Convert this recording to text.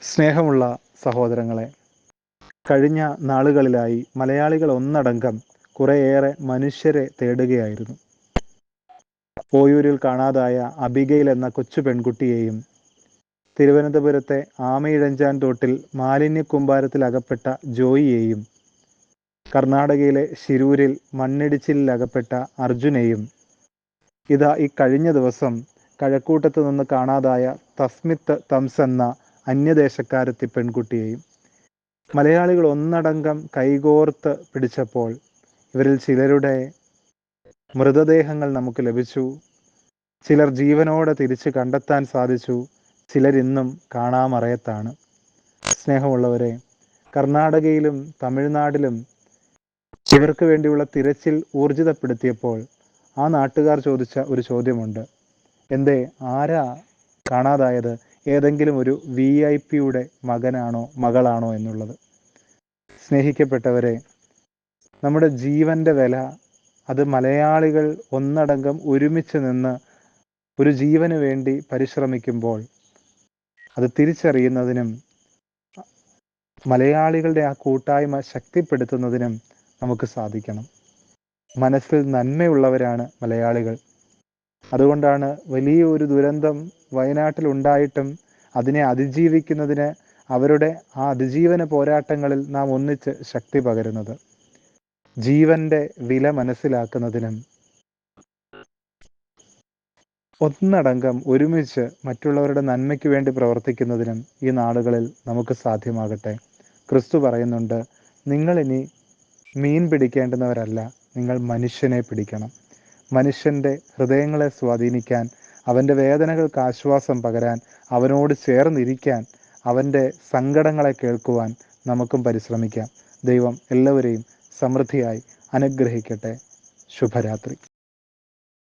സ്നേഹമുള്ള സഹോദരങ്ങളെ, കഴിഞ്ഞ നാളുകളിലായി മലയാളികൾ ഒന്നടങ്കം കുറേയേറെ മനുഷ്യരെ തേടുകയായിരുന്നു. ഓയൂരിൽ കാണാതായ അബിഗയിൽ എന്ന കൊച്ചു പെൺകുട്ടിയെയും, തിരുവനന്തപുരത്തെ ആമയിഴഞ്ചാൻ തോട്ടിൽ മാലിന്യക്കൂമ്പാരത്തിൽ അകപ്പെട്ട ജോയിയെയും, കർണാടകയിലെ ശിരൂരിൽ മണ്ണിടിച്ചിലിൽ അകപ്പെട്ട അർജുനെയും, ഇതാ ഈ കഴിഞ്ഞ ദിവസം കഴക്കൂട്ടത്ത് നിന്ന് കാണാതായ തസ്മിത്ത് തംസ് എന്ന അന്യദേശക്കാരത്തി പെൺകുട്ടിയെയും മലയാളികൾ ഒന്നടങ്കം കൈകോർത്ത് പിടിച്ചപ്പോൾ ഇവരിൽ ചിലരുടെ മൃതദേഹങ്ങൾ നമുക്ക് ലഭിച്ചു. ചിലർ ജീവനോടെ തിരിച്ച് കണ്ടെത്താൻ സാധിച്ചു. ചിലരിന്നും കാണാമറയത്താണ്. സ്നേഹമുള്ളവരെ, കർണാടകയിലും തമിഴ്നാട്ടിലും ഇവർക്ക് വേണ്ടിയുള്ള തിരച്ചിൽ ഊർജിതപ്പെടുത്തിയപ്പോൾ ആ നാട്ടുകാർ ചോദിച്ച ഒരു ചോദ്യമുണ്ട്: എന്തേ, ആരാ കാണാതായത്? ഏതെങ്കിലും ഒരു VIP-യുടെ മകനാണോ മകളാണോ എന്നുള്ളത്. സ്നേഹിക്കപ്പെട്ടവരെ, നമ്മുടെ ജീവൻ്റെ വില അത് മലയാളികൾ ഒന്നടങ്കം ഒരുമിച്ച് നിന്ന് ഒരു ജീവന് വേണ്ടി പരിശ്രമിക്കുമ്പോൾ അത് തിരിച്ചറിയുന്നതിനും മലയാളികളുടെ ആ കൂട്ടായ്മ ശക്തിപ്പെടുത്തുന്നതിനും നമുക്ക് സാധിക്കണം. മനസ്സിൽ നന്മയുള്ളവരാണ് മലയാളികൾ. അതുകൊണ്ടാണ് വലിയൊരു ദുരന്തം വയനാട്ടിലുണ്ടായിട്ടും അതിനെ അതിജീവിക്കുന്നതിന് അവരുടെ ആ അതിജീവന പോരാട്ടങ്ങളിൽ നാം ഒന്നിച്ച് ശക്തി പകരുന്നത്. ജീവൻ്റെ വില മനസ്സിലാക്കുന്നതിനും ഒന്നടങ്കം ഒരുമിച്ച് മറ്റുള്ളവരുടെ നന്മയ്ക്ക് വേണ്ടി പ്രവർത്തിക്കുന്നതിനും ഈ നാളുകളിൽ നമുക്ക് സാധ്യമാകട്ടെ. ക്രിസ്തു പറയുന്നുണ്ട്, നിങ്ങളിനി മീൻ പിടിക്കേണ്ടുന്നവരല്ല, നിങ്ങൾ മനുഷ്യനെ പിടിക്കണം. മനുഷ്യൻ്റെ ഹൃദയങ്ങളെ സ്വാധീനിക്കാൻ, അവൻ്റെ വേദനകൾക്ക് ആശ്വാസം പകരാൻ, അവനോട് ചേർന്നിരിക്കാൻ, അവൻ്റെ സങ്കടങ്ങളെ കേൾക്കുവാൻ നമുക്കും പരിശ്രമിക്കാം. ദൈവം എല്ലാവരെയും സമൃദ്ധിയായി അനുഗ്രഹിക്കട്ടെ. ശുഭരാത്രി.